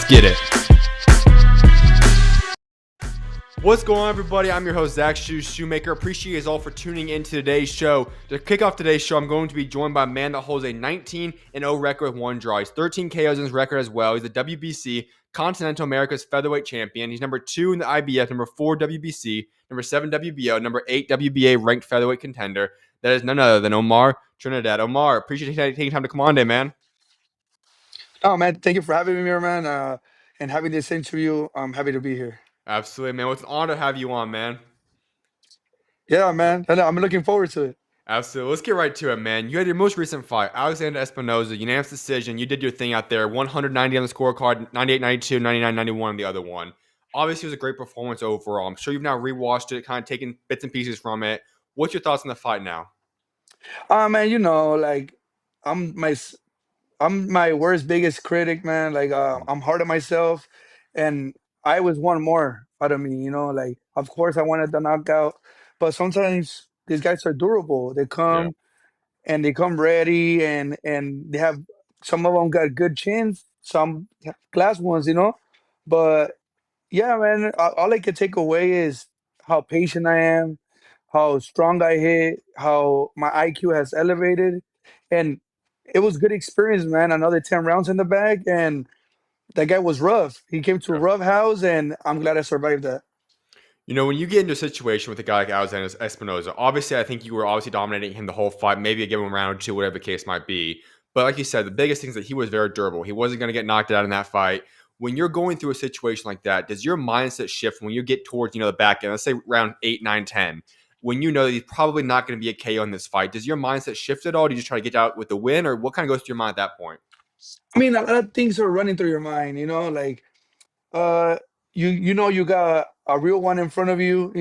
get it. What's going on, everybody? I'm your host, SchuZ Shoemaker. Appreciate you guys all for tuning in to today's show. To kick off today's show, I'm going to be joined by a man that holds a 19-0 record with one draw. He's 13 KOs in his record as well. He's the WBC Continental America's featherweight champion. He's number 2 in the IBF, number 4 WBC, number 7 WBO, number 8 WBA ranked featherweight contender. That is none other than Omar Trinidad. Omar, appreciate you taking time to come on today, man. Oh man, thank you for having me here, man, and having this interview. I'm happy to be here. Absolutely, man. Well, it's an honor to have you on, man. Yeah, man, and I'm looking forward to it. Absolutely. Let's get right to it, man. You had your most recent fight, Alexander Espinoza, unanimous decision. You did your thing out there, 190 on the scorecard, 98-92, 99-91 on the other one. Obviously, it was a great performance overall. I'm sure you've now rewatched it, kind of taken bits and pieces from it. What's your thoughts on the fight now? Man, like I'm my s- I'm my worst biggest critic, man. Like I'm hard on myself, and I was one more out of me. Like of course I wanted the knockout, but sometimes these guys are durable. They Yeah. come and they come ready, and they have some of them got good chins, some class ones, but. Yeah, man. All I could take away is how patient I am, how strong I hit, how my IQ has elevated, and it was good experience, man. Another 10 rounds in the bag, and that guy was rough. He came to a Yeah. rough house, and I'm glad I survived that. You know, when you get into a situation with a guy like Alexander Espinoza, obviously, I think you were obviously dominating him the whole fight, maybe a given round or two, whatever the case might be. But like you said, the biggest thing is that he was very durable. He wasn't going to get knocked out in that fight. When you're going through a situation like that, does your mindset shift when you get towards, the back end, let's say round 8, 9, 10, when you know that he's probably not going to be a KO in this fight? Does your mindset shift at all? Do you just try to get out with the win, or what kind of goes through your mind at that point? I mean, a lot of things are running through your mind, like uh, you got a real one in front of you,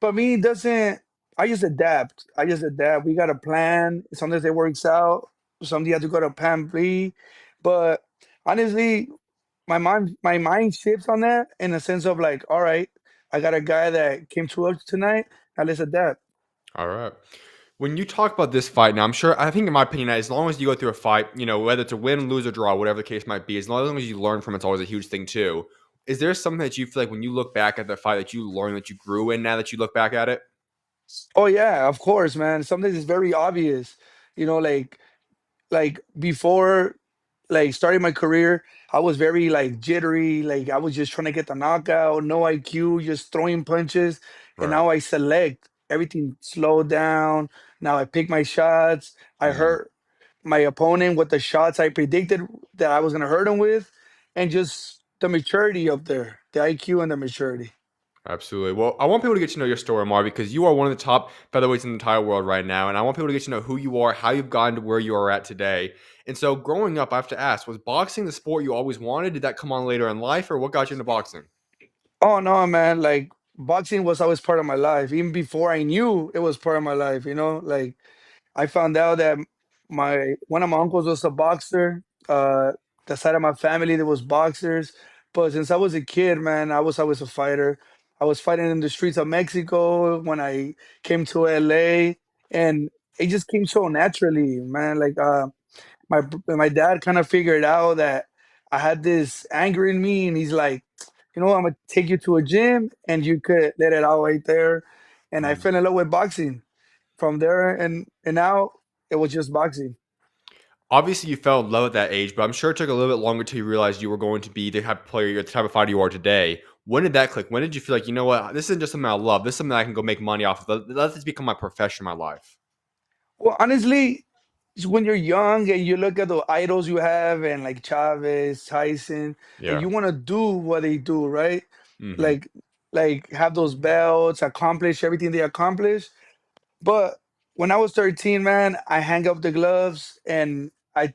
But me, it doesn't. I just adapt. I just adapt. We got a plan. Sometimes it works out. Sometimes you have to go to plan B. But honestly, my mind shifts on that in the sense of like, all right, I got a guy that came to us tonight. Now let's adapt. All right. When you talk about this fight now, I'm sure, I think in my opinion, as long as you go through a fight, whether it's a win, lose, or draw, whatever the case might be, as long as you learn from it, it's always a huge thing too. Is there something that you feel like when you look back at the fight that you learned that you grew in now that you look back at it? Oh yeah, of course, man. Sometimes it's very obvious. Like before, like starting my career, I was very like jittery. Like I was just trying to get the knockout, no IQ, just throwing punches. And Right. now I select everything slowed down. Now I pick my shots. I Hmm. hurt my opponent with the shots I predicted that I was gonna hurt him with, and just the maturity up there, the IQ and the maturity. Absolutely. Well, I want people to get to know your story, Amar, because you are one of the top featherweights in the entire world right now. And I want people to get to know who you are, how you've gotten to where you are at today. And so growing up, I have to ask, was boxing the sport you always wanted? Did that come on later in life, or what got you into boxing? Oh no, man! Like boxing was always part of my life, even before I knew it was part of my life. Like I found out that my one of my uncles was a boxer. The side of my family there was boxers, but since I was a kid, man, I was always a fighter. I was fighting in the streets of Mexico when I came to LA, and it just came so naturally, man. Like my dad kind of figured out that I had this anger in me, and he's like, I'm gonna take you to a gym, and you could let it out right there. And I Mm. fell in love with boxing from there, and now it was just boxing. Obviously, you fell in love at that age, but I'm sure it took a little bit longer till you realized you were going to be the type of player, the type of fighter you are today. When did that click? When did you feel like, you know what, this isn't just something I love. This is something I can go make money off of. Let this become my profession, my life. Well, honestly, it's when you're young and you look at the idols you have, and like Chavez, Tyson, and Yeah. you want to do what they do, right? Hmm. Like, like have those belts, accomplish everything they accomplish. But when I was 13, man, I hang up the gloves, and I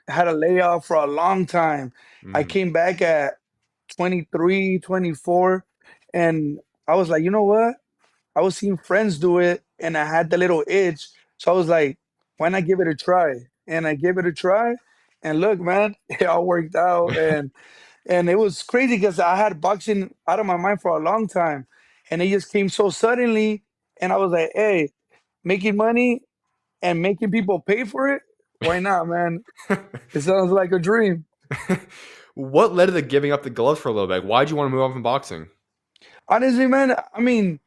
had a layoff for a long time. I Hmm. came back at 23, 24, and I was like, you know what? I was seeing friends do it, and I had the little itch. So I was like, why not give it a try? And I gave it a try, and look, man, it all worked out. And it was crazy because I had boxing out of my mind for a long time, and it just came so suddenly. And I was like, hey, making money and making people pay for it, why not, man? It sounds like a dream. What led to the giving up the gloves for a little bit? Why'd you want to move on from boxing? Honestly, man, I mean,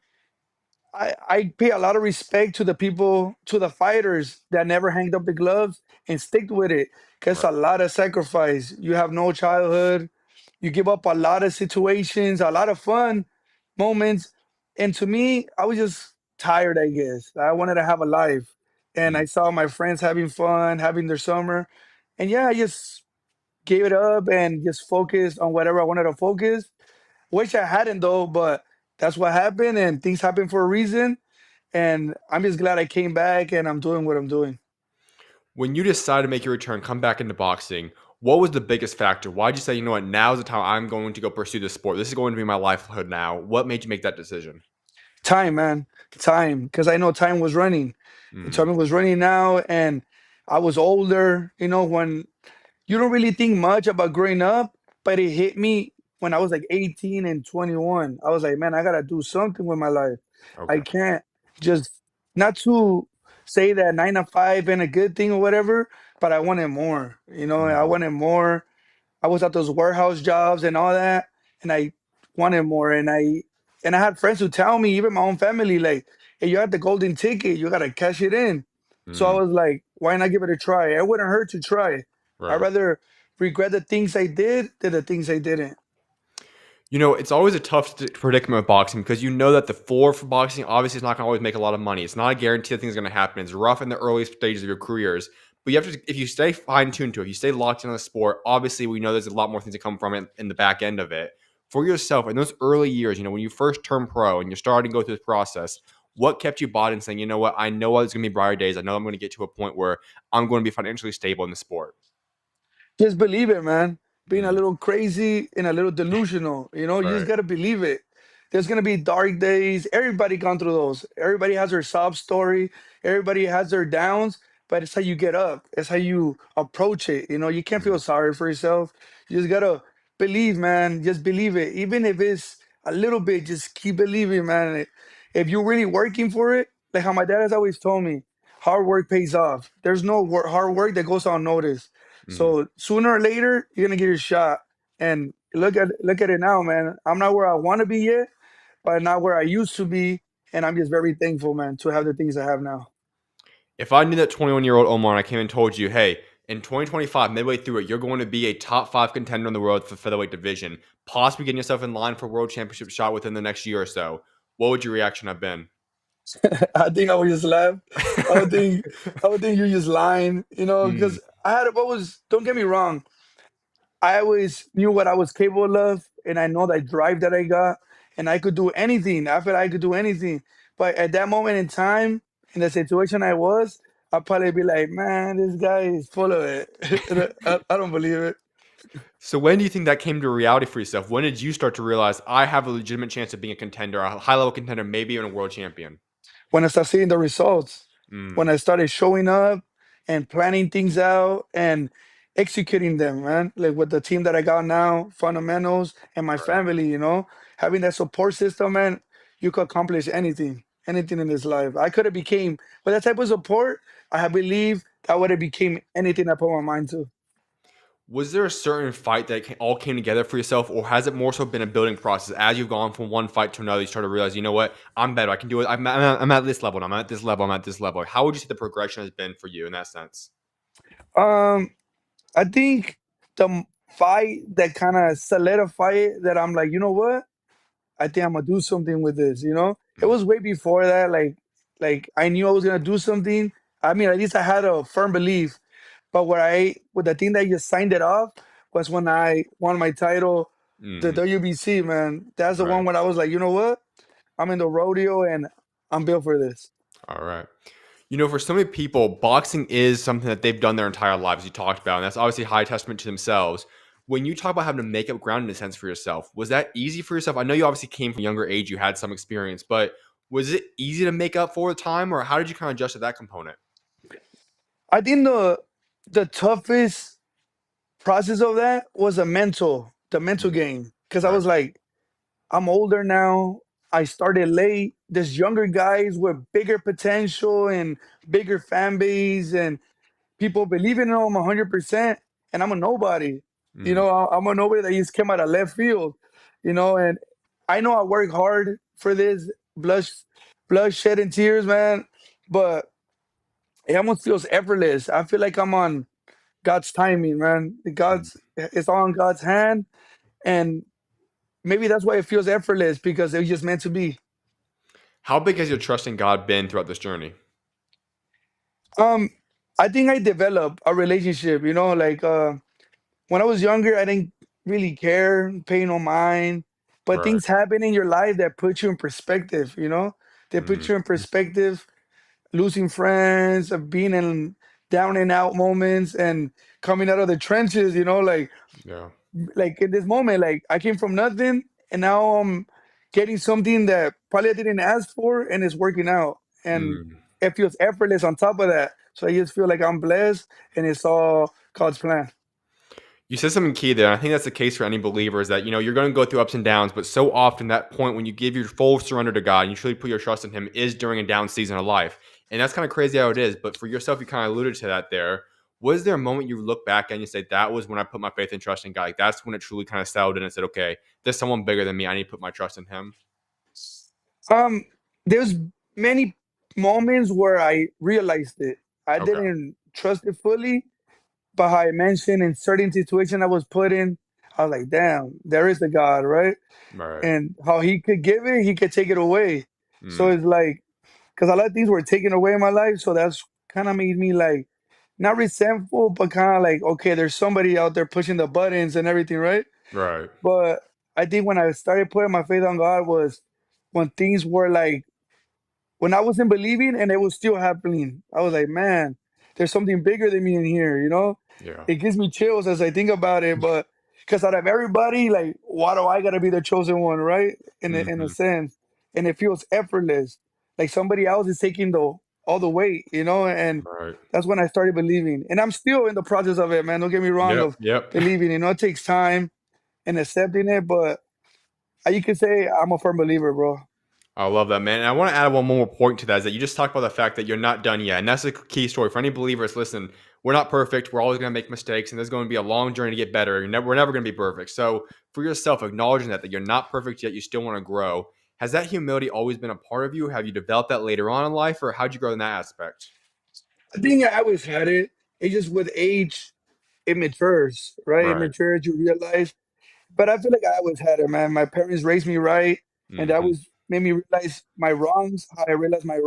I pay a lot of respect to the people, to the fighters that never hanged up the gloves and stick with it. Cause Right. a lot of sacrifice. You have no childhood. You give up a lot of situations, a lot of fun moments. And to me, I was just tired, I guess. I wanted to have a life. And I Mm. saw my friends having fun, having their summer. And yeah, I just gave it up and just focused on whatever I wanted to focus. Wish I hadn't though, but that's what happened and things happen for a reason. And I'm just glad I came back and I'm doing what I'm doing. When you decided to make your return, come back into boxing, what was the biggest factor? Why'd you say, you know what, now's the time I'm going to go pursue this sport? This is going to be my livelihood now. What made you make that decision? Time, man. Time. Because I know time was running. The Mm, time was running now and I was older, when you don't really think much about growing up, but it hit me when I was like 18 and 21. I was like, man, I gotta do something with my life. I okay. can't just not to say that 9 to 5 and a good thing or whatever, but I wanted more. I Mm, wanted more. I was at those warehouse jobs and all that, and I wanted more. And I had friends who tell me, even my own family, like, "Hey, you had the golden ticket. You gotta cash it in." So I mm, was like, "Why not give it a try? It wouldn't hurt to try." I'd right. rather regret the things I did than the things I didn't. You know, it's always a tough predicament with boxing because you know that the floor for boxing obviously is not going to always make a lot of money. It's not a guarantee that things are going to happen. It's rough in the early stages of your careers, but you have to, if you stay fine tuned to it, if you stay locked in on the sport, obviously we know there's a lot more things that come from it in the back end of it. For yourself, in those early years, when you first turn pro and you're starting to go through this process, what kept you bought in saying, you know what, I know there's going to be brighter days. I know I'm going to get to a point where I'm going to be financially stable in the sport. Just believe it, man. Being a Mm, little crazy and a little delusional, you just right. gotta believe it. There's gonna be dark days. Everybody gone through those. Everybody has their sob story. Everybody has their downs, but it's how you get up. It's how you approach it. You can't feel Mm, sorry for yourself. You just gotta believe, man. Just believe it. Even if it's a little bit, just keep believing, man. If you're really working for it, like how my dad has always told me, hard work pays off. There's no hard work that goes unnoticed. mm. So sooner or later, you're gonna get your shot. And look at it now, man. I'm not where I want to be yet, but not where I used to be. And I'm just very thankful, man, to have the things I have now. If I knew that 21-year-old Omar and I came and told you, hey, in 2025, midway through it, you're going to be a top five contender in the world for the featherweight division, possibly getting yourself in line for a world championship shot within the next year or so, what would your reaction have been? I think I would just laugh. I would think I would think you're just lying, Mm, because I had what was don't get me wrong. I always knew what I was capable of, and I know that drive that I got, and I could do anything. I felt I could do anything. But at that moment in time, in the situation I was, I'd probably be like, man, this guy is full of it. I don't believe it. so when do you think that came to reality for yourself? When did you start to realize I have a legitimate chance of being a contender, a high-level contender, maybe even a world champion? When I started seeing the results, when Mm, I started showing up and planning things out and executing them, man. Like with the team that I got now, fundamentals, and my right. family, having that support system, man, you could accomplish anything in this life. I could have became with that type of support. I believe I would have became anything I put my mind to. Was there a certain fight that all came together for yourself, or has it more so been a building process as you've gone from one fight to another? You start to realize, you know what, I'm better. I can do it. I'm at this level. And I'm at this level. I'm at this level. How would you say the progression has been for you in that sense? Um, I think fight that kind of solidified it, that I'm like, you know what? I think I'm gonna do something with this. It Mm, was way before that. Like I knew I was gonna do something. I mean, at least I had a firm belief. But with the thing that just signed it off was when I won my title, the mhm, WBC. Man, that's the right. one when I was like, you know what? I'm in the rodeo and I'm built for this. All right. For so many people, boxing is something that they've done their entire lives. You talked about, and that's obviously a high testament to themselves. When you talk about having to make up ground in a sense for yourself, was that easy for yourself? I know you obviously came from a younger age, you had some experience, but was it easy to make up for the time, or how did you kind of adjust to that component? I think the toughest process of that was the mental Mm, game, because I right. was like, I'm older now. I started late. There's younger guys with bigger potential and bigger fan base and people believing in them 100%. And I'm a nobody. Mm. I'm a nobody that just came out of left field, and I know I work hard for this, blood, blood, shed, and tears, man. But it almost feels effortless. I feel like I'm on God's timing, man. It's all in God's hand, and maybe that's why it feels effortless because it was just meant to be. How big has your trust in God been throughout this journey? Um, I think I developed a relationship. When I was younger, I didn't really care, pay no mind. But Right. things happen in your life that put you in perspective. They put Mhm. you in perspective. Losing friends, being in down and out moments, and coming out of the trenches. Yeah. Like in this moment, like I came from nothing and now I'm getting something that probably I didn't ask for and it's working out. And Mm. it feels effortless on top of that. So I just feel like I'm blessed and it's all God's plan. You said something key there. And I think that's the case for any believer is that, you're going to go through ups and downs, but so often that point when you give your full surrender to God and you truly put your trust in Him is during a down season of life. And that's kind of crazy how it is. But for yourself, you kind of alluded to that there. Was there a moment you look back and you say, that was when I put my faith and trust in God? Like, that's when it truly kind of settled in and said, okay, there's someone bigger than me. I need to put my trust in Him. Um, there's many moments where I realized it. I Okay. didn't trust it fully, but how I mentioned in certain situation I was put in, I was like, damn, there is a God, right? Right. And how he could give it, he could take it away. So Mm. it's like, because a lot of things were taken away in my life, so that's kind of made me like not resentful, but kind of like, okay, there's somebody out there pushing the buttons and everything, right? Right. But I think when I started putting my faith on God was when things were like when I wasn't believing and it was still happening. I was like, man, there's something bigger than me in here. Yeah. It gives me chills as I think about it, but because out of everybody, like, why do I gotta be the chosen one, right? In a Hmm. sense, and it feels effortless, like somebody else is taking the all the weight, and Right. that's when I started believing, and I'm still in the process of it, man. Don't get me wrong, Yep. of Yep. believing. It takes time and accepting it, but you could say I'm a firm believer, bro. I love that, man. And I want to add one more point to that is that you just talked about the fact that you're not done yet. And that's a key story for any believers. Listen, we're not perfect. We're always going to make mistakes, and there's going to be a long journey to get better. We're never going to be perfect. So, for yourself, acknowledging that you're not perfect yet, you still want to grow. Has that humility always been a part of you? Have you developed that later on in life, or how'd you grow in that aspect? I think I always had it. It's just with age, it matures, right? It Right. matures, you realize. But I feel like I always had it, man. My parents raised me right, and that Hmm. was made me realize my wrongs, how I realized my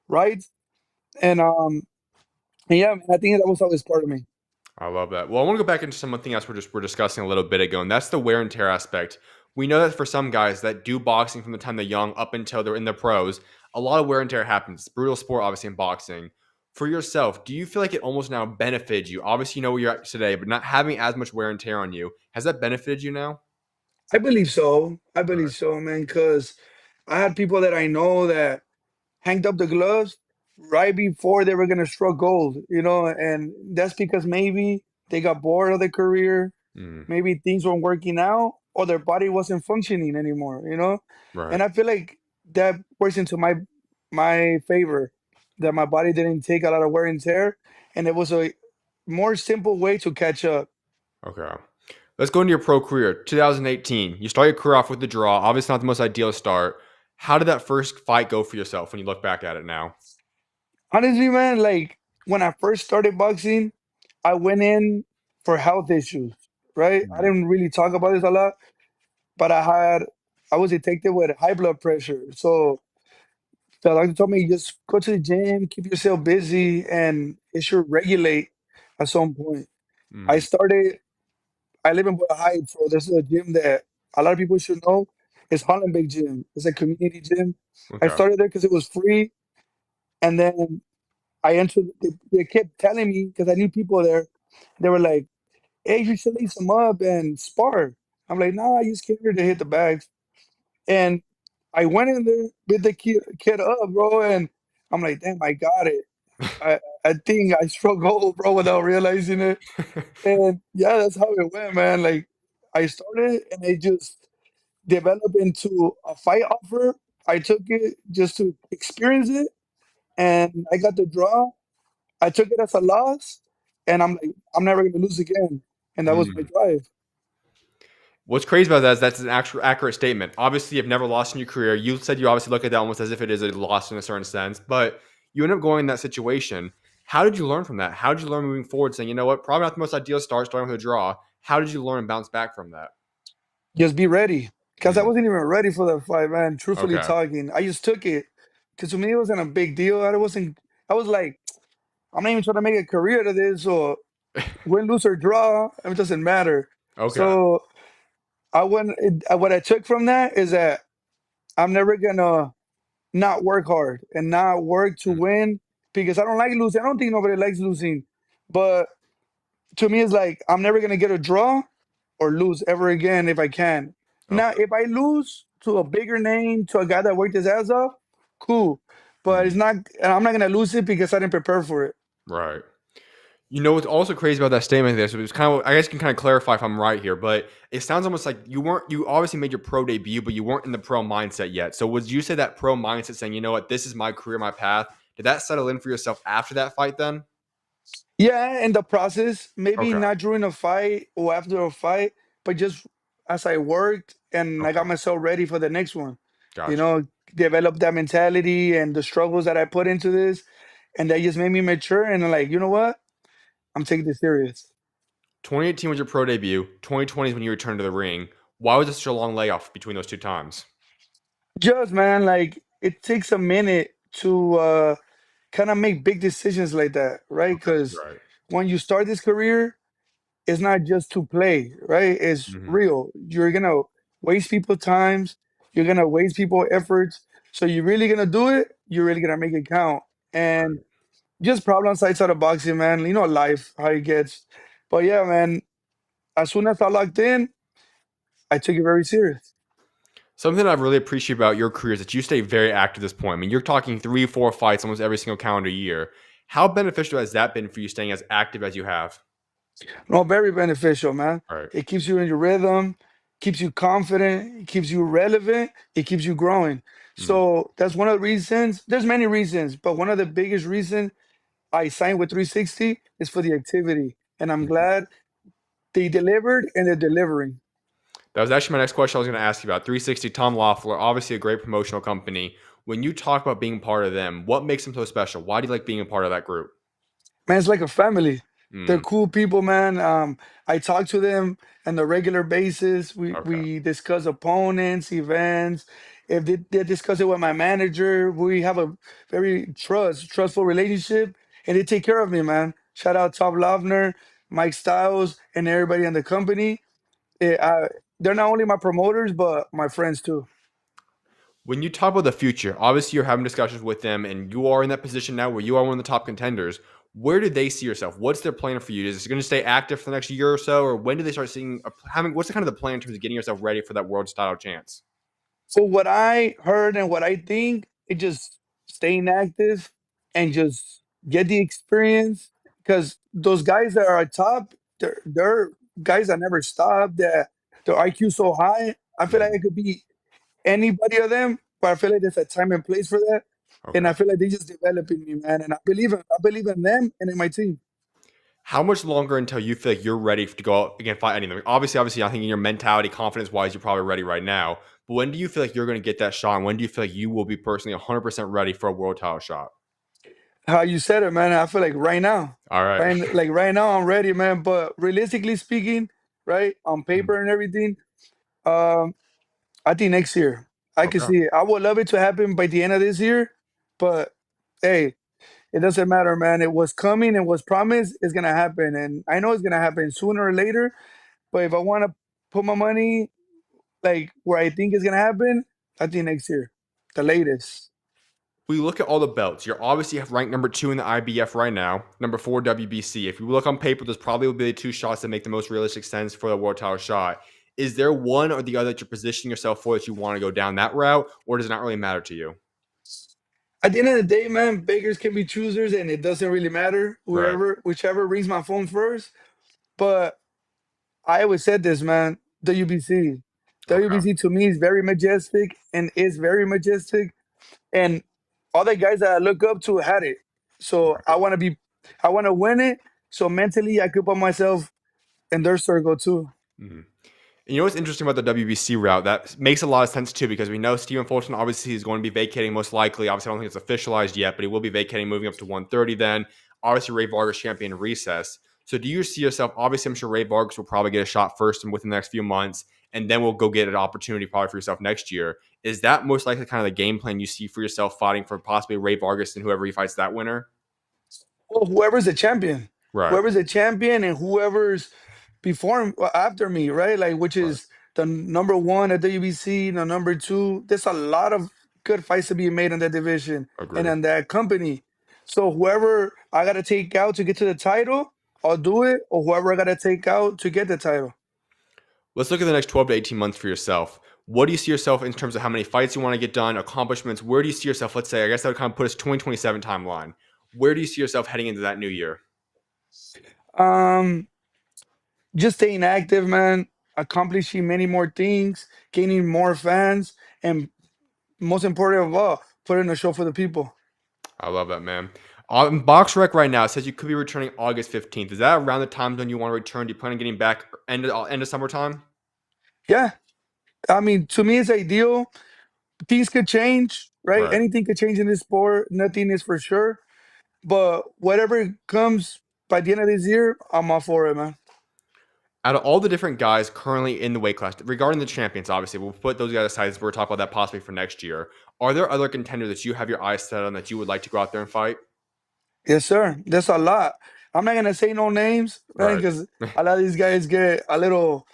rights, and yeah, man, I think that was always part of me. I love that. Well, I want to go back into something else we're discussing a little bit ago, and that's the wear and tear aspect. We know that for some guys that do boxing from the time they're young up until they're in the pros, a lot of wear and tear happens. It's a brutal sport, obviously, in boxing. For yourself, do you feel like it almost now benefited you? Obviously, you know where you're at today, but not having as much wear and tear on you, has that benefited you now? I believe so. I believe Right. so, man, because I had people that I know that hanged up the gloves right before they were gonna struck gold, and that's because maybe they got bored of their career, Mm, maybe things weren't working out, or their body wasn't functioning anymore. right. And I feel like that works into my favor, that my body didn't take a lot of wear and tear, and it was a more simple way to catch up. Okay. Let's go into your pro career. 2018, you start your career off with the draw. Obviously, not the most ideal start. How did that first fight go for yourself when you look back at it now? Honestly, man, like when I first started boxing, I went in for health issues, right? I Mm, didn't really talk about this a lot, but I was detected with high blood pressure. So the doctor told me just go to the gym, keep yourself busy, and it should regulate at some point. I mm, started, I live in Boyle Heights, so there's a gym that a lot of people should know. It's Holland Big Gym. It's a community gym. I okay. started there because it was free, and then I entered. They kept telling me because I knew people there. They were like, "Hey, you should lace them up and spar." I'm like, "Nah, I just came here to hit the bags." And I went in there with the kid up, bro, and I'm like, "Damn, I got it." I think I struck gold, bro, without realizing it. And yeah, that's how it went, man. Like I started, and it just developed into a fight offer. I took it just to experience it, and I got the draw. I took it as a loss, and I'm like, I'm never gonna lose again, and that was my Mm. drive. What's crazy about that is that's an actual accurate statement. Obviously, you've never lost in your career. You said you obviously look at that almost as if it is a loss in a certain sense, but you end up going in that situation. How did you learn from that? How did you learn moving forward, saying, you know what, probably not the most ideal start, starting with a draw. How did you learn and bounce back from that? Just be ready, because I Mm. wasn't even ready for that fight, man. Truthfully Okay. talking, I just took it because to me it wasn't a big deal. I wasn't. I was like, I'm not even trying to make a career out of this, or win, lose, or draw. It doesn't matter. Okay. So I went. What I took from that is that I'm never gonna not work hard and not work to Mm. win because I don't like losing. I don't think nobody likes losing, but to me, it's like I'm never gonna get a draw or lose ever again if I can. Now, Okay. if I lose to a bigger name, to a guy that worked his ass off, cool. But it's Mm. not. And I'm not gonna lose it because I didn't prepare for it. Right. You know what's also crazy about that statement there? So it was kind of, I guess you can kind of clarify if I'm right here, but it sounds almost like you obviously made your pro debut, but you weren't in the pro mindset yet. So would you say that pro mindset saying, you know what, this is my career, my path, did that settle in for yourself after that fight then? Yeah, in the process, maybe Okay. not during a fight or after a fight, but just as I worked and I Okay. got myself ready for the next one. You Gotcha. know, develop that mentality and the struggles that I put into this, and that just made me mature. And like, you know what? I'm taking this serious. 2018 was your pro debut. 2020 is when you returned to the ring. Why was there such a long layoff between those two times? Just man, like it takes a minute to kind of make big decisions like that, right? Okay. Because Right. when you start this career, it's not just to play, right? It's Hmm. real. You're gonna waste people times. You're gonna waste people efforts. So you're really gonna do it. You're really gonna make it count. And Right. just problems outside of boxing, man. You know life how it gets. But yeah, man. As soon as I locked in, I took it very serious. Something I really appreciate about your career is that you stay very active at this point. I mean, you're talking 3, 4 fights almost every single calendar year. How beneficial has that been for you staying as active as you have? No, very beneficial, man. Right. It keeps you in your rhythm, keeps you confident, it keeps you relevant, it keeps you growing. Mm. So that's one of the reasons. There's many reasons, but one of the biggest reasons I signed with 360 is for the activity. And I'm Mhm. glad they delivered and they're delivering. That was actually my next question I was going to ask you about. 360, Tom Loeffler, obviously a great promotional company. When you talk about being part of them, what makes them so special? Why do you like being a part of that group? Man, it's like a family. They're Mm. cool people, man. I talk to them on a regular basis. We Okay. we discuss opponents, events. If they discuss it with my manager, we have a very trustful relationship, and they take care of me, man. Shout out Tom Lovner, Mike Styles, and everybody in the company. They're not only my promoters, but my friends too. When you talk about the future, obviously you're having discussions with them and you are in that position now where you are one of the top contenders. Where do they see yourself? What's their plan for you? Is it going to stay active for the next year or so? Or when do they start seeing, having, what's the kind of the plan in terms of getting yourself ready for that world title chance? So what I heard and what I think, it just staying active and just get the experience. Because those guys that are at top, they're guys that never stop. That their IQ so high. I feel like Mhm. it could be anybody of them, but I feel like there's a time and place for that. And Okay. I feel like they just developing me, man. And I believe in them and in my team. How much longer until you feel like you're ready to go out again fight anything? Obviously, I think in your mentality, confidence wise, you're probably ready right now. But when do you feel like you're going to get that shot? And when do you feel like you will be personally 100% ready for a world title shot? How you said it, man. I feel like right now, All right. right now, I'm ready, man. But realistically speaking, right on Mhm. paper and everything, um, I think next year. I can Okay. see it. I would love it to happen by the end of this year, but hey, it doesn't matter, man. It was coming and was promised. It's gonna happen, and I know it's gonna happen sooner or later. But if I want to put my money like where I think it's gonna happen, I think next year, the latest. We look at all the belts. You're obviously ranked number 2 in the IBF right now, number 4 WBC. If you look on paper, those probably will be the two shots that make the most realistic sense for the world title shot. Is there one or the other that you're positioning yourself for that you want to go down that route, or does it not really matter to you? At the end of the day, man, beggars can be choosers, and it doesn't really matter Right. whichever rings my phone first. But I always said this, man. WBC, Okay. WBC to me is very majestic and is very majestic, and all the guys that I look up to had it. So Right. I want to win it, So mentally, I could put myself in their circle too. Mhm. And you know what's interesting about the WBC route? That makes a lot of sense too, because we know Stephen Fulton obviously is going to be vacating most likely. Obviously, I don't think it's officialized yet, but he will be vacating, moving up to 130 then. Obviously, Ray Vargas champion recess. So do you see yourself? Obviously, I'm sure Ray Vargas will probably get a shot first and within the next few months, and then we'll go get an opportunity probably for yourself next year. Is that most likely kind of the game plan you see for yourself fighting for possibly Ray Vargas and whoever he fights that winner? Well, Right. whoever's the champion, and whoever's before after me, right? Like which Right. is the number one at WBC, the number two. There's a lot of good fights to be made in that division and Agree. in that company. So whoever I gotta take out to get to the title, I'll do it, or whoever I gotta take out to get the title. Let's look at the next 12 to 18 months for yourself. What do you see yourself in terms of how many fights you want to get done, accomplishments? Where do you see yourself? Let's say, I guess that would kind of put us 2027 timeline. Where do you see yourself heading into that new year? Um, just staying active, man, accomplishing many more things, gaining more fans, and most important of all, putting a show for the people. I love that, man. On Box Rec right now, it says you could be returning August 15th. Is that around the time when you want to return? Do you plan on getting back end of summertime? Yeah, I mean, to me, it's ideal. Things could change, right? Right. Anything could change in this sport. Nothing is for sure. But whatever comes by the end of this year, I'm all for it, man. Out of all the different guys currently in the weight class, regarding the champions, obviously, we'll put those guys aside as we're talking about that possibly for next year. Are there other contenders that you have your eyes set on that you would like to go out there and fight? Yes, sir. That's a lot. I'm not gonna say no names, man, Right. because a lot of these guys get a little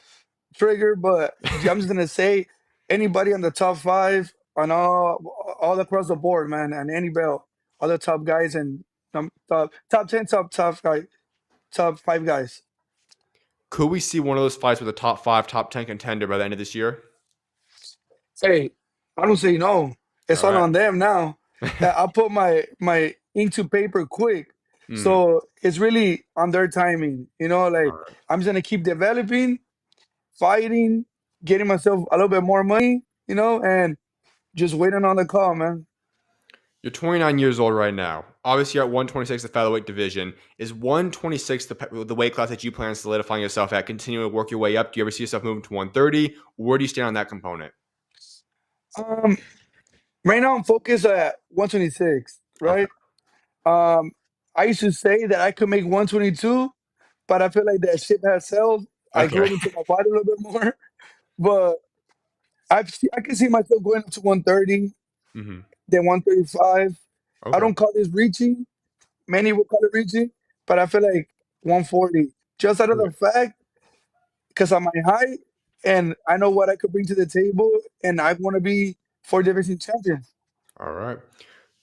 triggered. But I'm just gonna say anybody on the top five on all across the board, man, and any belt, all the top guys and top 10, top guy, top five guys. Could we see one of those fights with a top five, top 10 contender by the end of this year? Hey, I don't say no. It's All all right. on them now. I put my ink to paper quick. Mm, So it's really on their timing. all Like right. I'm just gonna keep developing, fighting, getting myself a little bit more money, and just waiting on the call, man. You're 29 years old right now. Obviously, you're at 126, the featherweight division. Is 126 the weight class that you plan on solidifying yourself at? Continuing to work your way up? Do you ever see yourself moving to 130? Where do you stand on that component? Um, right now I'm focused at 126, Okay. right? Um, I used to say that I could make 122, but I feel like that ship has sailed. I Okay. grew into my body a little bit more, but I can see myself going up to 130, hmm then 135. I Okay. don't call this reaching. Many would call it reaching, but I feel like 140. Just out of the fact, because of my height and I know what I could bring to the table, and I want to be four division champion. All right.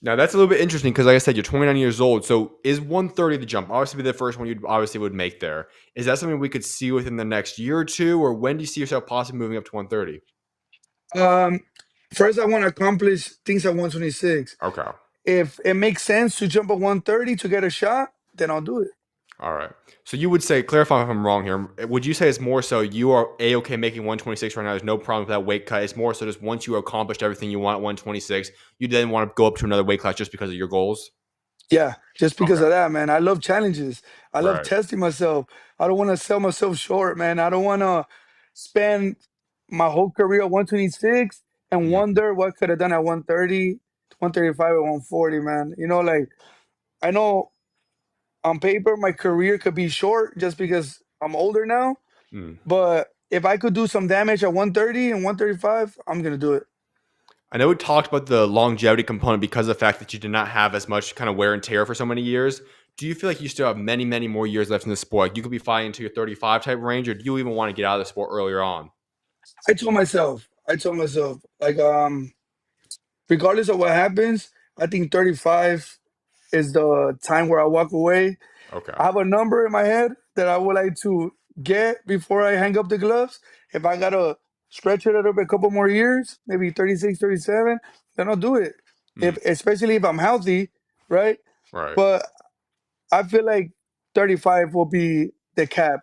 Now that's a little bit interesting because, like I said, you're 29 years old. So is 130 the jump? Obviously, be the first one you obviously would make there. Is that something we could see within the next year or two, or when do you see yourself possibly moving up to 130? Um, First, I want to accomplish things at 126. Okay. If it makes sense to jump at 130 to get a shot, then I'll do it. All right. So you would say, clarify if I'm wrong here. Would you say it's more so you are okay making 126 right now? There's no problem with that weight cut. It's more so just once you accomplished everything you want at 126, you then want to go up to another weight class just because of your goals. Yeah, just because Okay. of that, man. I love challenges. I love Right. testing myself. I don't want to sell myself short, man. I don't want to spend my whole career at 126 and Mhm. wonder what could have done at 130, 135, or 140, man. Like I know on paper my career could be short just because I'm older now, Mm. but if I could do some damage at 130 and 135, I'm gonna do it. I know we talked about the longevity component because of the fact that you did not have as much kind of wear and tear for so many years. Do you feel like you still have many, many more years left in the sport? You could be fighting into your 35 type range, or do you even want to get out of the sport earlier on? I told myself, like, regardless of what happens, I think 35 is the time where I walk away. Okay. I have a number in my head that I would like to get before I hang up the gloves. If I gotta stretch it a little bit, a couple more years, maybe 36, 37, then I'll do it. Mm. Especially if I'm healthy, right? Right. But I feel like 35 will be the cap.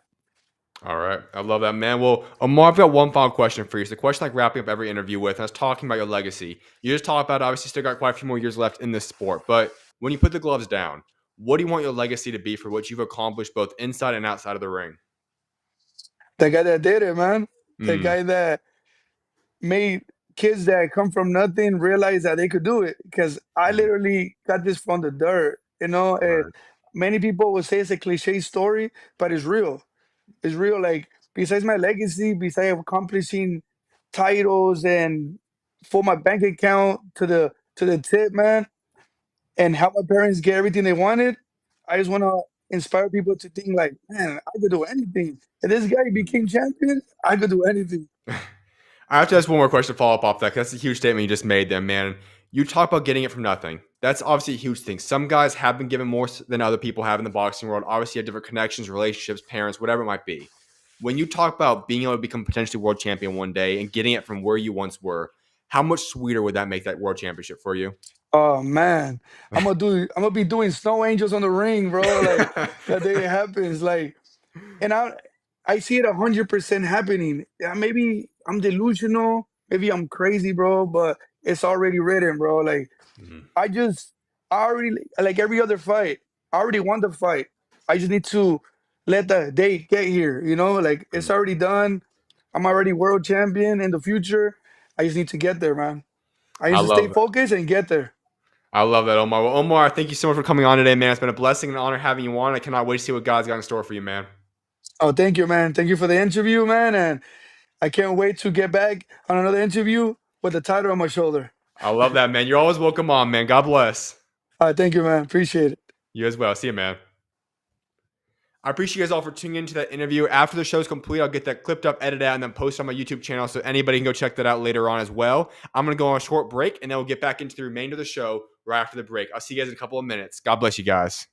All right. I love that, man. Well, Omar, I've got one final question for you. It's the question like wrapping up every interview with. And I was talking about your legacy. You just talked about obviously still got quite a few more years left in this sport. But when you put the gloves down, What do you want your legacy to be for what you've accomplished both inside and outside of the ring? The guy that did it, man. The Mm, guy that made kids that come from nothing realize that they could do it. Because I mm, literally got this from the dirt. You know, word. many people would say it's a cliche story, but it's real. It's real. Like besides my legacy, besides accomplishing titles and for my bank account to the tip, man, and help my parents get everything they wanted. I just want to inspire people to think like, man, I could do anything. If this guy became champion, I could do anything. I have to ask one more question to follow up off that, 'cause that's a huge statement you just made there, man. You talk about getting it from nothing. That's obviously a huge thing. Some guys have been given more than other people have in the boxing world. Obviously, have different connections, relationships, parents, whatever it might be. When you talk about being able to become potentially world champion one day and getting it from where you once were, how much sweeter would that make that world championship for you? Oh man, I'm gonna be doing snow angels on the ring, bro. Like that day it happens. Like, and I see it 100% happening. Yeah, maybe I'm delusional, maybe I'm crazy, bro, but it's already written, bro. Like Mhm. I just, I already, like every other fight, I already won the fight. I just need to let the day get here, you know? Like it's already done. I'm already world champion in the future. I just need to get there, man. I need I to stay love that. focused and get there. I love that, Omar. Well, Omar, thank you so much for coming on today, man. It's been a blessing and an honor having you on. I cannot wait to see what God's got in store for you, man. Oh, thank you, man. Thank you for the interview, man. And I can't wait to get back on another interview with the title on my shoulder. I love that, man. You're always welcome on, man. God bless. Thank you, man. Appreciate it. You as well. See you, man. I appreciate you guys all for tuning into that interview. After the show's complete, I'll get that clipped up, edited out, and then post on my YouTube channel so anybody can go check that out later on as well. I'm going to go on a short break, and then we'll get back into the remainder of the show right after the break. I'll see you guys in a couple of minutes. God bless you guys.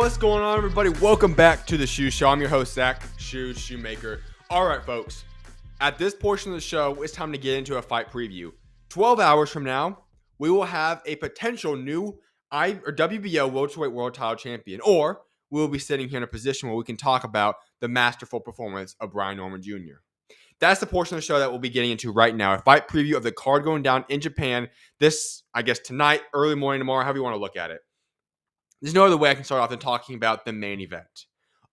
What's going on, everybody? Welcome back to the SchuZ Show. I'm your host, Zach, SchuZ Shoemaker. All right, folks. At this portion of the show, it's time to get into a fight preview. 12 hours from now, we will have a potential new WBO welterweight world title champion, or we'll be sitting here in a position where we can talk about the masterful performance of Brian Norman Jr. That's the portion of the show that we'll be getting into right now. A fight preview of the card going down in Japan this, I guess, tonight, early morning, tomorrow, however you want to look at it. There's no other way I can start off than talking about the main event.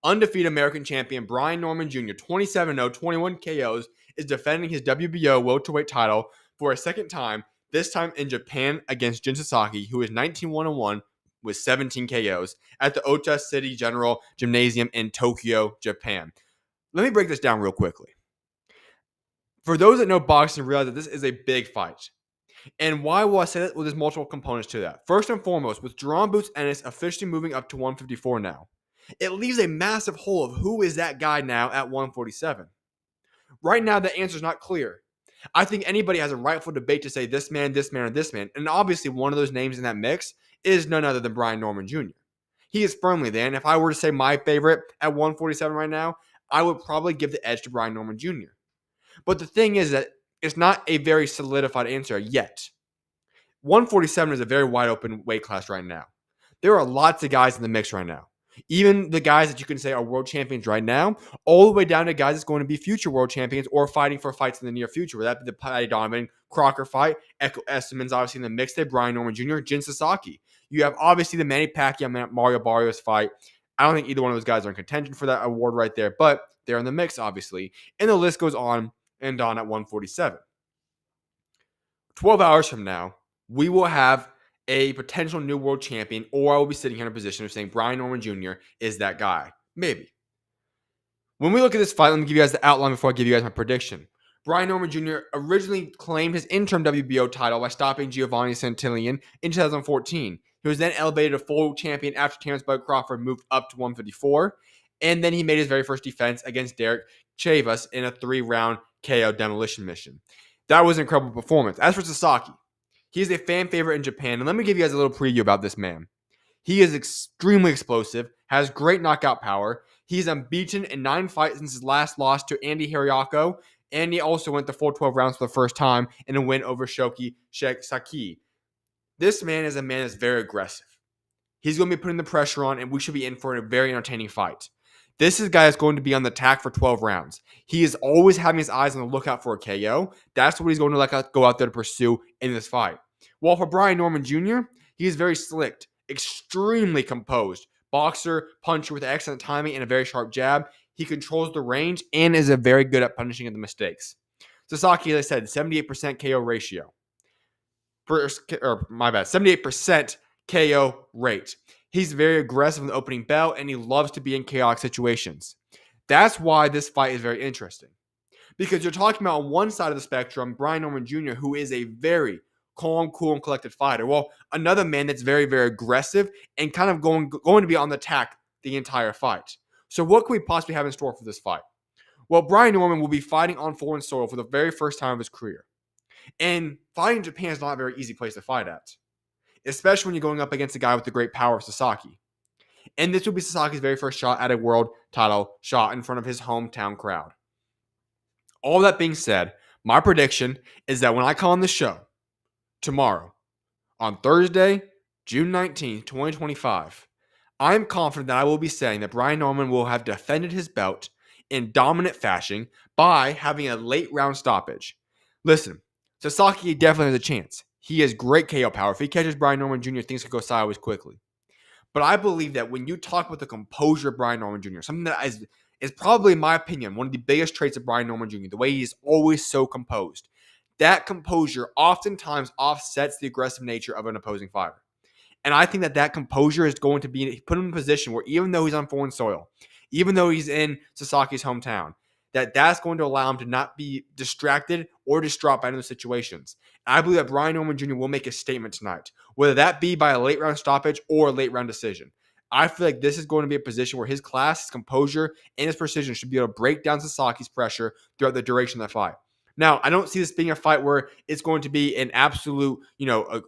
Undefeated American champion Brian Norman Jr., 27-0, 21 KOs, is defending his WBO welterweight title for a second time, this time in Japan against Jin Sasaki, who is 19-1-1 with 17 KOs at the Ota City General Gymnasium in Tokyo, Japan. Let me break this down real quickly. For those that know boxing, realize that this is a big fight. And why will I say that? Well, there's multiple components to that. First and foremost, with Jerome Boots Ennis officially moving up to 154 now, it leaves a massive hole of who is that guy now at 147. Right now, the answer is not clear. I think anybody has a rightful debate to say this man, this man, or this man. And obviously, one of those names in that mix is none other than Brian Norman Jr. He is firmly there. And if I were to say my favorite at 147 right now, I would probably give the edge to Brian Norman Jr. But the thing is that it's not a very solidified answer yet. 147 is a very wide open weight class right now. There are lots of guys in the mix right now. Even the guys that you can say are world champions right now, all the way down to guys that's going to be future world champions or fighting for fights in the near future. Whether that be the Paddy Donovan Crocker fight, Echo Esteman's obviously in the mix there, Brian Norman Jr., Jin Sasaki. You have obviously the Manny Pacquiao Mario Barrios fight. I don't think either one of those guys are in contention for that award right there, but they're in the mix, obviously. And the list goes on and on at 147. 12 hours from now, we will have a potential new world champion, or I will be sitting here in a position of saying Brian Norman Jr. is that guy. Maybe. When we look at this fight, let me give you guys the outline before I give you guys my prediction. Brian Norman Jr. originally claimed his interim WBO title by stopping Giovanni Santillan in 2014. He was then elevated to full champion after Terrence Bud Crawford moved up to 154. And then he made his very first defense against Derek Chavis in a 3-round KO demolition mission. That was an incredible performance. As for Sasaki, he is a fan favorite in Japan. And let me give you guys a little preview about this man. He is extremely explosive, has great knockout power. He's unbeaten in 9 fights since his last loss to Andy Hiriako. And he also went the full 12 rounds for the first time in a win over Shoki Sasaki. This man is a man that's very aggressive. He's going to be putting the pressure on, and we should be in for a very entertaining fight. This is a guy that's going to be on the attack for 12 rounds. He is always having his eyes on the lookout for a KO. That's what he's going to go out there to pursue in this fight. While for Brian Norman Jr., he is very slick, extremely composed. Boxer, puncher with excellent timing and a very sharp jab. He controls the range and is very good at punishing the mistakes. Sasaki, as I said, 78% KO ratio. 78% KO rate. He's very aggressive in the opening bell, and he loves to be in chaotic situations. That's why this fight is very interesting. Because you're talking about on one side of the spectrum, Brian Norman Jr., who is a very calm, cool, and collected fighter. Well, another man that's very, very aggressive and kind of going to be on the attack the entire fight. So what can we possibly have in store for this fight? Well, Brian Norman will be fighting on foreign soil for the very first time of his career. And fighting in Japan is not a very easy place to fight at, especially when you're going up against a guy with the great power of Sasaki. And this will be Sasaki's very first shot at a world title shot in front of his hometown crowd. All that being said, my prediction is that when I come on the show tomorrow, on Thursday, June 19th, 2025, I'm confident that I will be saying that Brian Norman will have defended his belt in dominant fashion by having a late round stoppage. Listen, Sasaki definitely has a chance. He has great KO power. If he catches Brian Norman Jr., things could go sideways quickly. But I believe that when you talk about the composure of Brian Norman Jr., something that is probably, in my opinion, one of the biggest traits of Brian Norman Jr., the way he is always so composed. That composure oftentimes offsets the aggressive nature of an opposing fighter. And I think that composure is going to be put him in a position where even though he's on foreign soil, even though he's in Sasaki's hometown, that's going to allow him to not be distracted or distraught by those situations. And I believe that Brian Norman Jr. will make a statement tonight, whether that be by a late round stoppage or a late round decision. I feel like this is going to be a position where his class, his composure, and his precision should be able to break down Sasaki's pressure throughout the duration of the fight. Now, I don't see this being a fight where it's going to be an absolute, a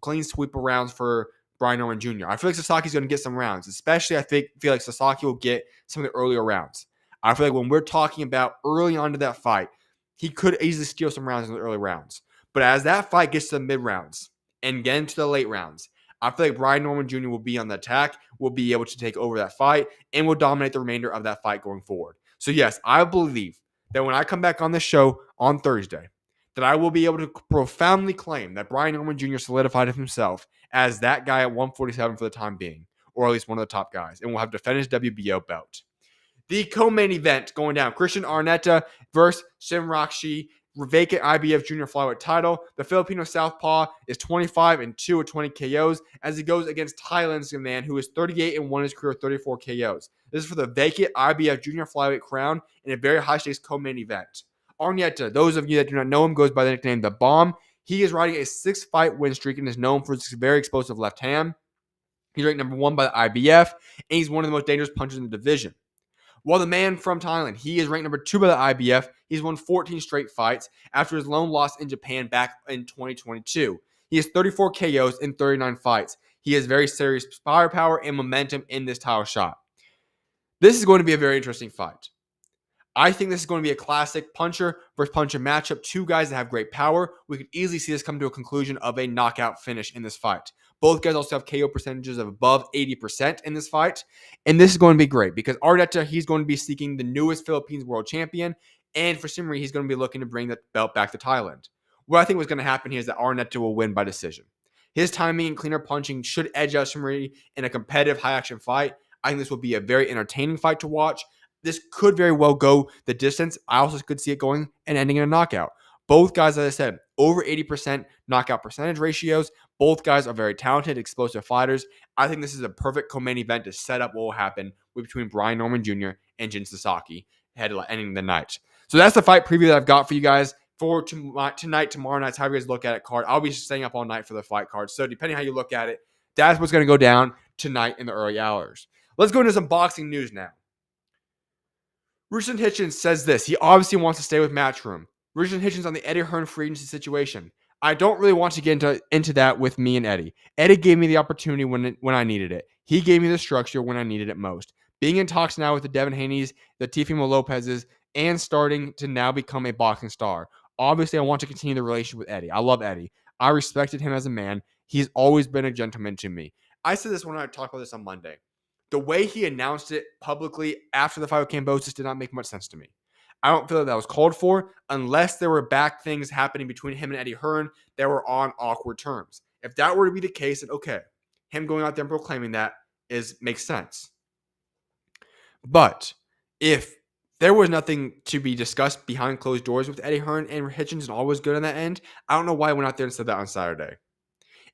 clean sweep of rounds for Brian Norman Jr. I feel like Sasaki's going to get some rounds, especially feel like Sasaki will get some of the earlier rounds. I feel like when we're talking about early on to that fight, he could easily steal some rounds in the early rounds. But as that fight gets to the mid rounds and get into the late rounds, I feel like Brian Norman Jr. will be on the attack, will be able to take over that fight, and will dominate the remainder of that fight going forward. So yes, I believe that when I come back on this show on Thursday, that I will be able to profoundly claim that Brian Norman Jr. solidified himself as that guy at 147 for the time being, or at least one of the top guys, and will have defended his WBO belt. The co-main event going down, Christian Arnetta versus Shimrakshi, vacant IBF junior flyweight title. The Filipino southpaw is 25-2 with 20 KOs as he goes against Thailand's man who is 38-1 in his career, 34 KOs. This is for the vacant IBF junior flyweight crown in a very high-stakes co-main event. Arnetta, those of you that do not know him, goes by the nickname The Bomb. He is riding a 6-fight win streak and is known for his very explosive left hand. He's ranked number 1 by the IBF, and he's one of the most dangerous punchers in the division. While the man from Thailand, he is ranked number 2 by the IBF. He's won 14 straight fights after his lone loss in Japan back in 2022. He has 34 KOs in 39 fights. He has very serious firepower and momentum in this title shot. This is going to be a very interesting fight. I think this is going to be a classic puncher versus puncher matchup. Two guys that have great power. We could easily see this come to a conclusion of a knockout finish in this fight. Both guys also have KO percentages of above 80% in this fight. And this is going to be great because Arnetta, he's going to be seeking the newest Philippines world champion. And for Simri, he's going to be looking to bring the belt back to Thailand. What I think was going to happen here is that Arnetta will win by decision. His timing and cleaner punching should edge out Simri in a competitive high-action fight. I think this will be a very entertaining fight to watch. This could very well go the distance. I also could see it going and ending in a knockout. Both guys, as I said, over 80% knockout percentage ratios. Both guys are very talented, explosive fighters. I think this is a perfect co-main event to set up what will happen between Brian Norman Jr. and Jin Sasaki ending the night. So that's the fight preview that I've got for you guys for tonight, tomorrow night. How you guys look at it card. I'll be staying up all night for the fight card. So depending how you look at it, that's what's going to go down tonight in the early hours. Let's go into some boxing news now. Ruslan Hitchens says this. He obviously wants to stay with Matchroom. Ruslan Hitchens on the Eddie Hearn free agency situation. I don't really want to get into that with me and Eddie. Eddie gave me the opportunity when I needed it. He gave me the structure when I needed it most. Being in talks now with the Devin Haney's, the Teofimo Lopez's, and starting to now become a boxing star. Obviously, I want to continue the relationship with Eddie. I love Eddie. I respected him as a man. He's always been a gentleman to me. I said this when I talked about this on Monday. The way he announced it publicly after the fight with Kambosos did not make much sense to me. I don't feel that was called for unless there were back things happening between him and Eddie Hearn that were on awkward terms. If that were to be the case, then okay, him going out there and proclaiming that makes sense. But if there was nothing to be discussed behind closed doors with Eddie Hearn and Hitchens and all was good on that end, I don't know why I went out there and said that on Saturday.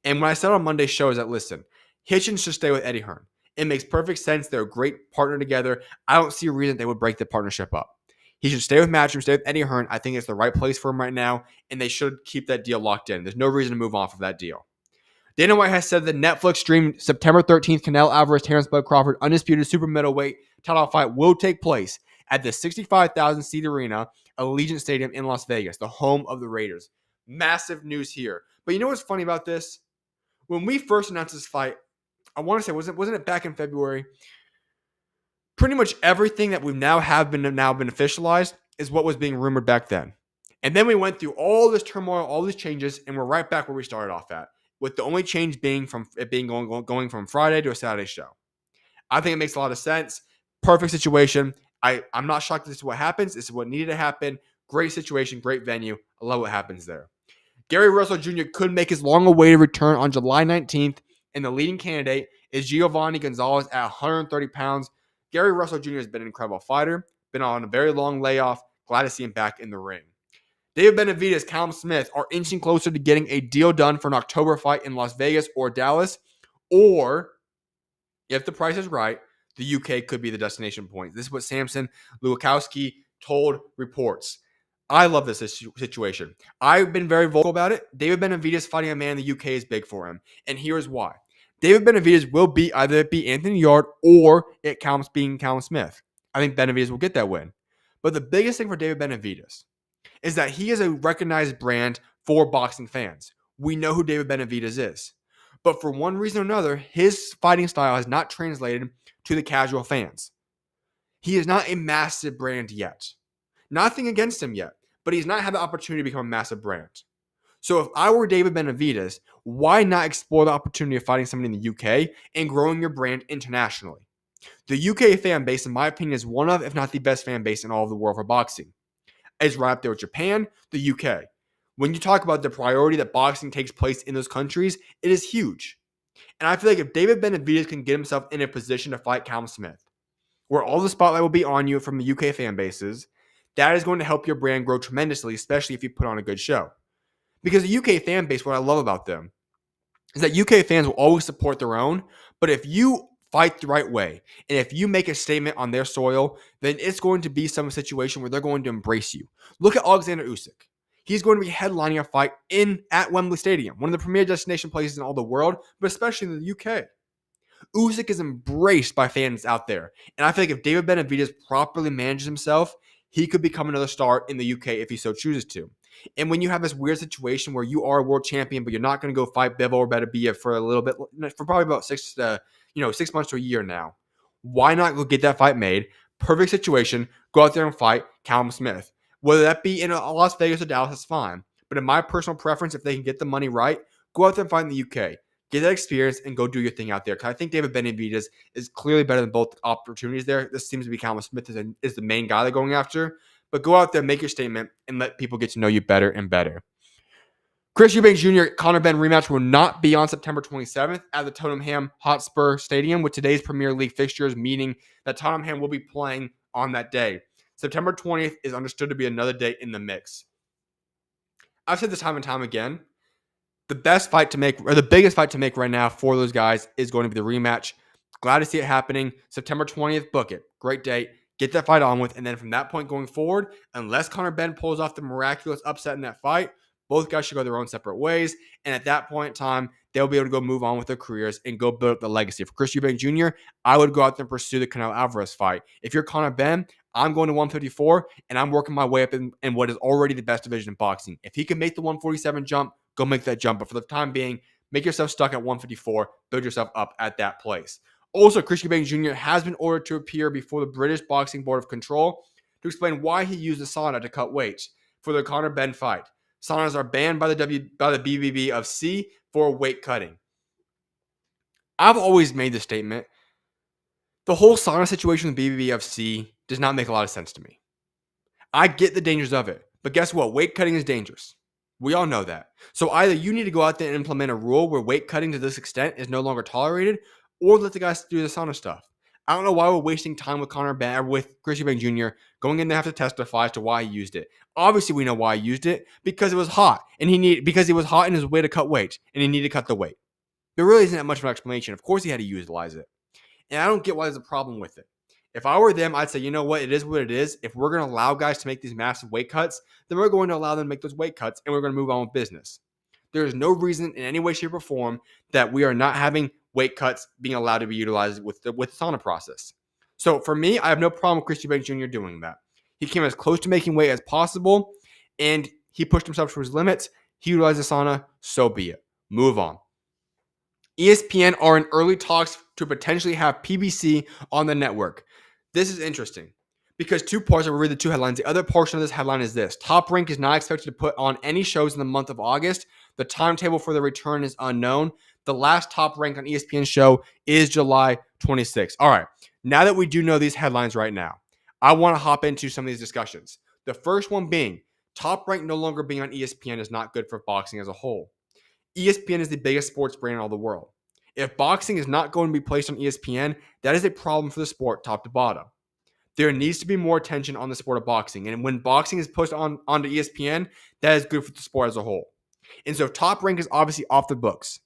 And when I said on Monday's show is that, listen, Hitchens should stay with Eddie Hearn. It makes perfect sense. They're a great partner together. I don't see a reason they would break the partnership up. He should stay with Matchroom, stay with Eddie Hearn. I think it's the right place for him right now, and they should keep that deal locked in. There's no reason to move off of that deal. Dana White has said that Netflix streamed September 13th, Canelo Alvarez, Terrence Bud Crawford, undisputed super middleweight title fight will take place at the 65,000-seat arena, Allegiant Stadium in Las Vegas, the home of the Raiders. Massive news here. But you know what's funny about this? When we first announced this fight, I want to say, wasn't it back in February? Pretty much everything that we've now been officialized is what was being rumored back then. And then we went through all this turmoil, all these changes, and we're right back where we started off at, with the only change being from it being going from Friday to a Saturday show. I think it makes a lot of sense. Perfect situation. I'm not shocked this is what happens. This is what needed to happen. Great situation, great venue. I love what happens there. Gary Russell Jr. could make his long-awaited return on July 19th, and the leading candidate is Giovanni Gonzalez at 130 pounds. Gary Russell Jr. has been an incredible fighter, been on a very long layoff. Glad to see him back in the ring. David Benavidez, Callum Smith are inching closer to getting a deal done for an October fight in Las Vegas or Dallas. Or, if the price is right, the UK could be the destination point. This is what Samson Lewakowski told reports. I love this situation. I've been very vocal about it. David Benavidez fighting a man in the UK is big for him. And here's why. David Benavidez will either be Anthony Yard or it counts being Callum Smith. I think Benavidez will get that win. But the biggest thing for David Benavidez is that he is a recognized brand for boxing fans. We know who David Benavidez is. But for one reason or another, his fighting style has not translated to the casual fans. He is not a massive brand yet. Nothing against him yet, but he's not had the opportunity to become a massive brand. So if I were David Benavidez, why not explore the opportunity of fighting somebody in the UK and growing your brand internationally? The UK fan base, in my opinion, is one of, if not the best fan base in all of the world for boxing. It's right up there with Japan, the UK. When you talk about the priority that boxing takes place in those countries, it is huge. And I feel like if David Benavidez can get himself in a position to fight Callum Smith, where all the spotlight will be on you from the UK fan bases, that is going to help your brand grow tremendously, especially if you put on a good show. Because the UK fan base, what I love about them is that UK fans will always support their own, but if you fight the right way, and if you make a statement on their soil, then it's going to be some situation where they're going to embrace you. Look at Alexander Usyk. He's going to be headlining a fight at Wembley Stadium, one of the premier destination places in all the world, but especially in the UK. Usyk is embraced by fans out there. And I feel like if David Benavidez properly manages himself, he could become another star in the UK if he so chooses to. And when you have this weird situation where you are a world champion, but you're not going to go fight Bivol or Beterbiev for a little bit, for probably about 6 months to a year now, why not go get that fight made? Perfect situation. Go out there and fight Callum Smith. Whether that be in Las Vegas or Dallas, that's fine. But in my personal preference, if they can get the money right, go out there and fight in the UK. Get that experience and go do your thing out there. Because I think David Benavidez is clearly better than both opportunities there. This seems to be Callum Smith is the main guy they're going after. But go out there, make your statement, and let people get to know you better and better. Chris Eubanks Jr. Conor Benn rematch will not be on September 27th at the Tottenham Hotspur Stadium, with today's Premier League fixtures, meaning that Tottenham will be playing on that day. September 20th is understood to be another date in the mix. I've said this time and time again. The best fight to make, or the biggest fight to make right now for those guys, is going to be the rematch. Glad to see it happening. September 20th, book it. Great date. Get that fight on with. And then from that point going forward, unless Conor Benn pulls off the miraculous upset in that fight, both guys should go their own separate ways. And at that point in time, they'll be able to go move on with their careers and go build up the legacy. For Chris Eubanks Jr., I would go out there and pursue the Canelo Alvarez fight. If you're Conor Benn, I'm going to 154, and I'm working my way up in what is already the best division in boxing. If he can make the 147 jump, go make that jump. But for the time being, make yourself stuck at 154, build yourself up at that place. Also, Chris Eubanks Jr. has been ordered to appear before the British Boxing Board of Control to explain why he used the sauna to cut weight for the Conor Benn fight. Saunas are banned by the BBB of C for weight cutting. I've always made this statement. The whole sauna situation with BBBFC does not make a lot of sense to me. I get the dangers of it, but guess what? Weight cutting is dangerous. We all know that. So either you need to go out there and implement a rule where weight cutting to this extent is no longer tolerated, or let the guys do the sauna stuff. I don't know why we're wasting time with Conor Benn or with Chris Eubanks Jr. going in there to have to testify as to why he used it. Obviously, we know why he used it, because it was hot, and because it was hot in his way to cut weight, and he needed to cut the weight. There really isn't that much of an explanation. Of course, he had to utilize it, and I don't get why there's a problem with it. If I were them, I'd say, you know what? It is what it is. If we're going to allow guys to make these massive weight cuts, then we're going to allow them to make those weight cuts, and we're going to move on with business. There is no reason in any way, shape, or form that we are not having weight cuts being allowed to be utilized with the sauna process. So for me, I have no problem with Chris Eubanks Jr. doing that. He came as close to making weight as possible, and he pushed himself to his limits. He utilized the sauna, so be it. Move on. ESPN are in early talks to potentially have PBC on the network. This is interesting because two parts. I will read the two headlines. The other portion of this headline is this. Top Rank is not expected to put on any shows in the month of August. The timetable for the return is unknown. The last Top Rank on ESPN show is July 26th. All right. Now that we do know these headlines right now, I want to hop into some of these discussions. The first one being Top Rank no longer being on ESPN is not good for boxing as a whole. ESPN is the biggest sports brand in all the world. If boxing is not going to be placed on ESPN, that is a problem for the sport top to bottom. There needs to be more attention on the sport of boxing. And when boxing is pushed onto ESPN, that is good for the sport as a whole. And so if Top Rank is obviously off the books,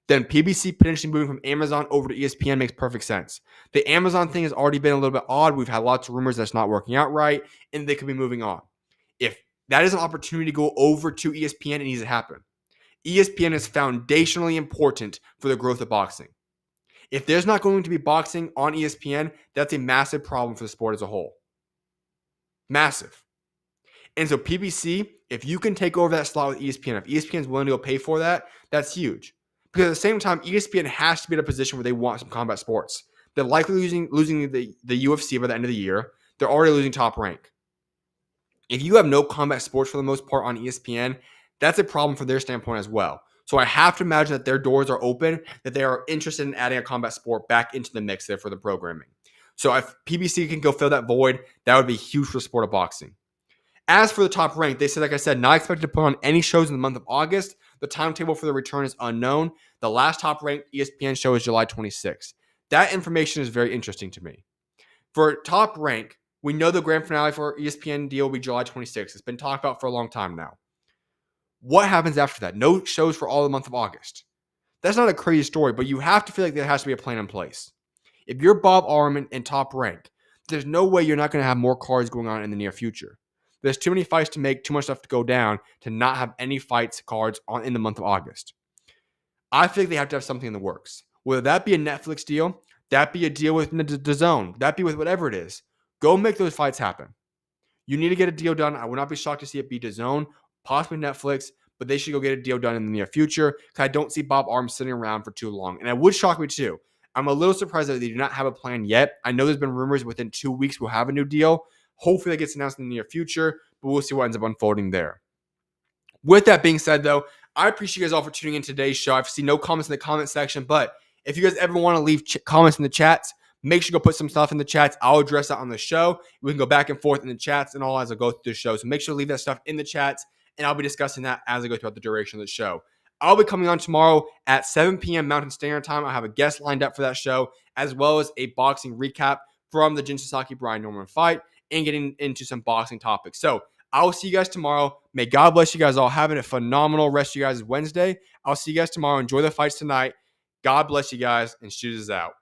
then PBC potentially moving from Amazon over to ESPN makes perfect sense. The Amazon thing has already been a little bit odd. We've had lots of rumors that's not working out right, and they could be moving on. If that is an opportunity to go over to ESPN, it needs to happen. ESPN is foundationally important for the growth of boxing. If there's not going to be boxing on ESPN, that's a massive problem for the sport as a whole. Massive. And so PBC, if you can take over that slot with ESPN, if ESPN is willing to go pay for that, that's huge. Because at the same time, ESPN has to be in a position where they want some combat sports. They're likely losing the UFC by the end of the year. They're already losing Top Rank. If you have no combat sports for the most part on ESPN, that's a problem from their standpoint as well. So I have to imagine that their doors are open, that they are interested in adding a combat sport back into the mix there for the programming. So if PBC can go fill that void, that would be huge for the sport of boxing. As for the Top Rank, they said, like I said, not expected to put on any shows in the month of August. The timetable for the return is unknown. The last Top Rank ESPN show is July 26th. That information is very interesting to me. For Top Rank, we know the grand finale for ESPN deal will be July 26th. It's been talked about for a long time now. What happens after that? No shows for all the month of August. That's not a crazy story, but you have to feel like there has to be a plan in place. If you're Bob Arum and Top Rank, there's no way you're not going to have more cards going on in the near future. There's too many fights to make, too much stuff to go down to not have any fights cards on in the month of August. I think they have to have something in the works. Whether that be a Netflix deal, that be a deal with the Zone, that be with whatever it is. Go make those fights happen. You need to get a deal done. I would not be shocked to see it be DAZN, possibly Netflix, but they should go get a deal done in the near future because I don't see Bob Arum sitting around for too long. And it would shock me too. I'm a little surprised that they do not have a plan yet. I know there's been rumors within 2 weeks we'll have a new deal. Hopefully that gets announced in the near future, but we'll see what ends up unfolding there. With that being said, though, I appreciate you guys all for tuning in today's show. I've seen no comments in the comment section, but if you guys ever want to leave comments in the chats, make sure to go put some stuff in the chats. I'll address that on the show. We can go back and forth in the chats and all as I go through the show. So make sure to leave that stuff in the chats, and I'll be discussing that as I go throughout the duration of the show. I'll be coming on tomorrow at 7 p.m. Mountain Standard Time. I have a guest lined up for that show, as well as a boxing recap from the Jin Sasaki Brian Norman fight and getting into some boxing topics. So I'll see you guys tomorrow. May God bless you guys all. Having a phenomenal rest of you guys Wednesday. I'll see you guys tomorrow. Enjoy the fights tonight. God bless you guys, and SchuZ is out.